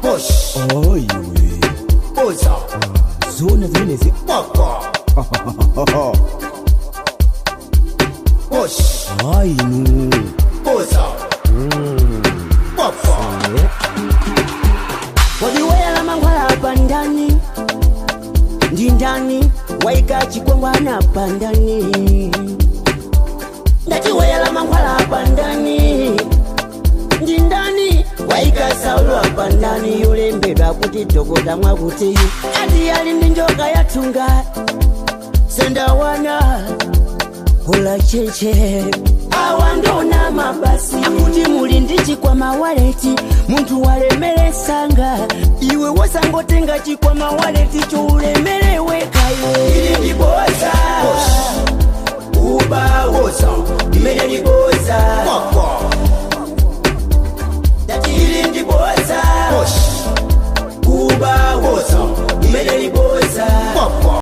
Push. Oh, you. Oza. Zona zile Papa. Push. Ai nu. Oza. Papa. Waliwaya la mangwala hapa ndani, ndindani waika chikongwa hapa ndani. Ndatiwaya la mangwala hapa ndani, ndindani waika Saulo hapa ndani. Yule mbeba kuti tokota mwakuti ati yali ndinjoka yatunga senda wana hula cheche awandona mabasi akuti muli ndichi kwa mawaleti muntu walemelesanga iwe wasangotenga chikwa mawaleti chulemelewe kayo Ili ndiboza. uba Oza. mene liboza Papa. dati ili ndiboza